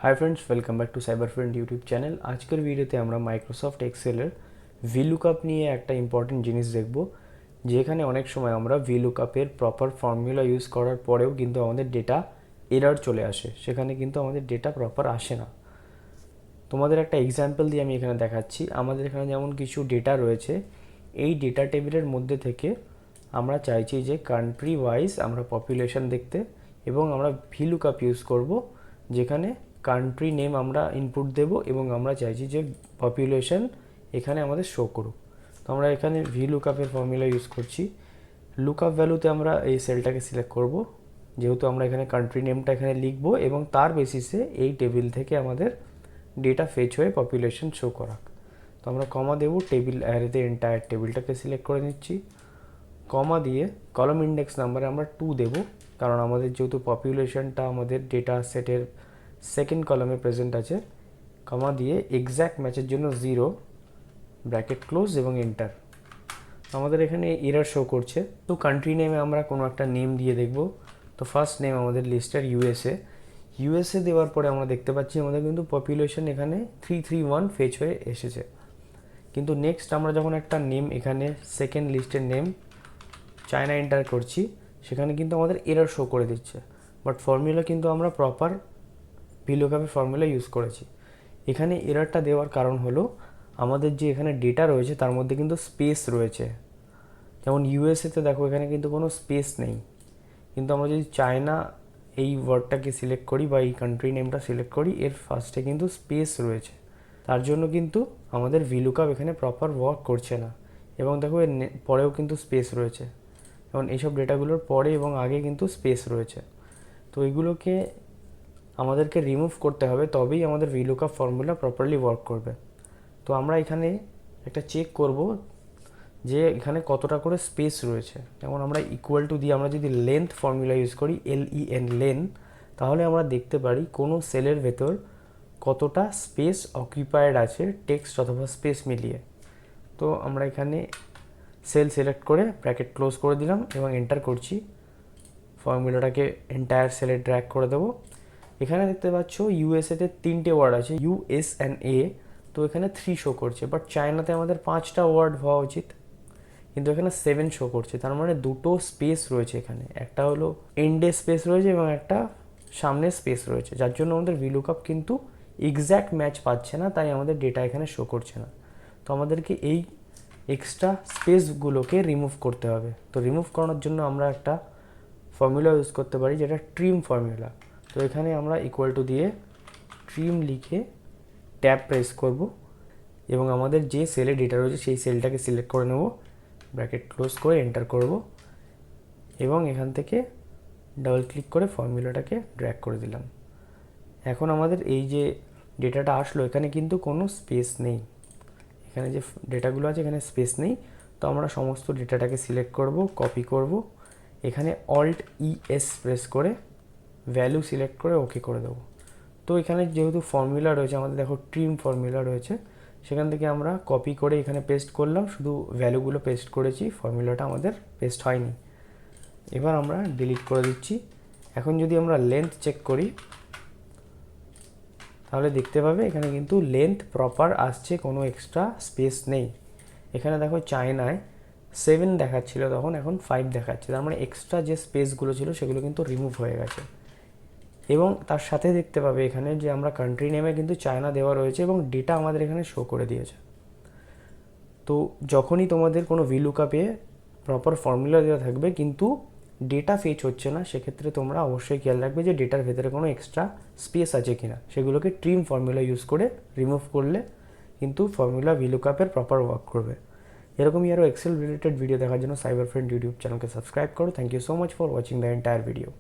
Hi friends, welcome back to cyber friend YouTube channel. आजकल वीडियोते আমরা মাইক্রোসফট এক্সেলের VLOOKUP নিয়ে একটা ইম্পর্টেন্ট জিনিস দেখব, যেখানে অনেক সময় আমরা VLOOKUP এর প্রপার ফর্মুলা ইউজ করার পরেও কিন্তু আমাদের ডেটা এরর চলে আসে, সেখানে কিন্তু আমাদের ডেটা প্রপার আসে না। তোমাদের একটা এক্সাম্পল দিয়ে আমি এখানে দেখাচ্ছি। আমাদের এখানে যেমন কিছু ডেটা রয়েছে, এই ডেটা টেবিলের মধ্যে থেকে আমরা চাইছি যে কান্ট্রি ওয়াইজ আমরা পপুলেশন দেখতে, এবং আমরা VLOOKUP ইউজ করব, যেখানে কান্ট্রি নেম আমরা ইনপুট দেব এবং আমরা চাইছি যে পপুলেশন এখানে আমাদের শো করুক। তো আমরা এখানে VLOOKUP এর ফর্মুলা ইউজ করছি। লুকআপ ভ্যালুতে আমরা এই সেলটাকে সিলেক্ট করব, যেহেতু আমরা এখানে কান্ট্রি নেমটা এখানে লিখব এবং তার বেসিসে এই টেবিল থেকে আমাদের ডেটা ফেচ হয়ে পপুলেশন শো করাক। তো আমরা কমা দেব, টেবিল অ্যারেতে এন্টায়ার টেবিলটাকে সিলেক্ট করে নিচ্ছি। কমা দিয়ে কলাম ইন্ডেক্স নাম্বারে আমরা 2 দেব, কারণ আমাদের যেহেতু পপুলেশনটা আমাদের ডেটা সেটের সেকেন্ড কলামে প্রেজেন্ট আছে। কমা দিয়ে এক্স্যাক্ট ম্যাচের জন্য 0, ব্র্যাকেট ক্লোজ এবং এন্টার। আমাদের এখানে এরর শো করছে। তো কান্ট্রি নেমে আমরা কোনো একটা নেম দিয়ে দেখব। তো ফার্স্ট নেম আমাদের লিস্টের ইউএসএ দেওয়ার পরে আমরা দেখতে পাচ্ছি আমাদের কিন্তু পপুলেশন এখানে 331 ফেচ হয়ে এসেছে। কিন্তু নেক্সট আমরা যখন একটা নেম এখানে সেকেন্ড লিস্টের নেম চায়না এন্টার করছি, সেখানে কিন্তু আমাদের এরর শো করে দিচ্ছে। বাট ফর্মুলা কিন্তু আমরা প্রপার VLOOKUP এর ফর্মুলা ইউজ করেছি। এখানে এররটা দেওয়ার কারণ হলো আমাদের যে এখানে ডেটা রয়েছে তার মধ্যে কিন্তু স্পেস রয়েছে। যেমন ইউএসএতে দেখো এখানে কিন্তু কোনো স্পেস নেই, কিন্তু আমরা যদি চায়না এই ওয়ার্ডটাকে সিলেক্ট করি বা এই কান্ট্রি নেমটা সিলেক্ট করি, এর ফার্স্টে কিন্তু স্পেস রয়েছে। তার জন্য কিন্তু আমাদের VLOOKUP এখানে প্রপার ওয়ার্ক করছে না। এবং দেখো এর পরেও কিন্তু স্পেস রয়েছে, যেমন এইসব ডেটাগুলোর পরে এবং আগে কিন্তু স্পেস রয়েছে। তো এইগুলোকে আমাদেরকে রিমুভ করতে হবে, তবেই আমাদের VLOOKUP ফর্মুলা প্রপারলি ওয়ার্ক করবে। তো আমরা এখানে একটা চেক করব যে এখানে কতটা করে স্পেস রয়েছে। যেমন আমরা ইকুয়াল টু দিয়ে আমরা যদি লেন্থ ফর্মুলা ইউজ করি, LEN লেন, তাহলে আমরা দেখতে পারি কোনো সেলের ভেতর কতটা স্পেস অকুপায়েড আছে টেক্সট অথবা স্পেস মিলিয়ে। তো আমরা এখানে সেল সিলেক্ট করে ব্র্যাকেট ক্লোজ করে দিলাম এবং এন্টার করছি। ফর্মুলাটাকে এন্টায়ার সেলে ড্র্যাগ করে দেবো। এখানে দেখতে পাচ্ছ ইউএসএতে 3টে ওয়ার্ড আছে, US অ্যান্ড A। তো এখানে 3 শো করছে, বাট চায়নাতে আমাদের 5টা ওয়ার্ড হওয়া উচিত, কিন্তু এখানে 7 শো করছে। তার মানে দুটো স্পেস রয়েছে এখানে, একটা হলো এন্ডে স্পেস রয়েছে এবং একটা সামনে স্পেস রয়েছে, যার জন্য আমাদের VLOOKUP কিন্তু এক্স্যাক্ট ম্যাচ পাচ্ছে না, তাই আমাদের ডেটা এখানে শো করছে না। তো আমাদেরকে এই এক্সট্রা স্পেসগুলোকে রিমুভ করতে হবে। তো রিমুভ করানোর জন্য আমরা একটা ফর্মুলা ইউজ করতে পারি, যেটা ট্রিম ফর্মুলা। তো এখানে আমরা ইকুয়াল টু দিয়ে ট্রিম লিখে ট্যাব প্রেস করব এবং আমাদের যে সেলে ডেটা রয়েছে সেই সেলটাকে সিলেক্ট করে নেব, ব্র্যাকেট ক্লোজ করে এন্টার করব এবং এখান থেকে ডাবল ক্লিক করে ফর্মুলাটাকে ড্র্যাগ করে দিলাম। এখন আমাদের এই যে ডেটাটা আসলো, এখানে কিন্তু কোনো স্পেস নেই। এখানে যে ডেটাগুলো আছে এখানে স্পেস নেই। তো আমরা সমস্ত ডেটাটাকে সিলেক্ট করব, কপি করব, এখানে অল্ট ES প্রেস করে ভ্যালু সিলেক্ট করে ওকে করে দেবো। তো এখানে যেহেতু ফর্মুলা রয়েছে আমাদের, দেখো ট্রিম ফর্মুলা রয়েছে, সেখান থেকে আমরা কপি করে এখানে পেস্ট করলাম, শুধু ভ্যালুগুলো পেস্ট করেছি, ফর্মুলাটা আমাদের পেস্ট হয়নি। এবার আমরা ডিলিট করে দিচ্ছি। এখন যদি আমরা লেন্থ চেক করি, তাহলে দেখতে পাবে এখানে কিন্তু লেন্থ প্রপার আসছে, কোনো এক্সট্রা স্পেস নেই। এখানে দেখো চায়নায় 7 দেখাচ্ছিল তখন, এখন 5 দেখাচ্ছে। তার মানে এক্সট্রা যে স্পেসগুলো ছিল সেগুলো কিন্তু রিমুভ হয়ে গেছে। এবং তার সাথে দেখতে পাবে এখানে যে আমরা কান্ট্রি নেমে কিন্তু চায়না দেওয়া রয়েছে এবং ডেটা আমাদের এখানে শো করে দিয়েছে। তো যখনই তোমাদের কোনো VLOOKUP-এ প্রপার ফর্মুলা দেওয়া থাকবে কিন্তু ডেটা ফেচ হচ্ছে না, সেক্ষেত্রে তোমরা অবশ্যই খেয়াল রাখবে যে ডেটার ভেতরে কোনো এক্সট্রা স্পেস আছে কিনা। সেগুলোকে ট্রিম ফর্মুলা ইউজ করে রিমুভ করলে কিন্তু ফর্মুলা VLOOKUP-এর প্রপার ওয়ার্ক করবে। এরকমই আরও এক্সেল রিলেটেড ভিডিও দেখার জন্য সাইবার ফ্রেন্ড ইউটিউব চ্যানেলকে সাবস্ক্রাইব করো। Thank you so much for watching the entire video.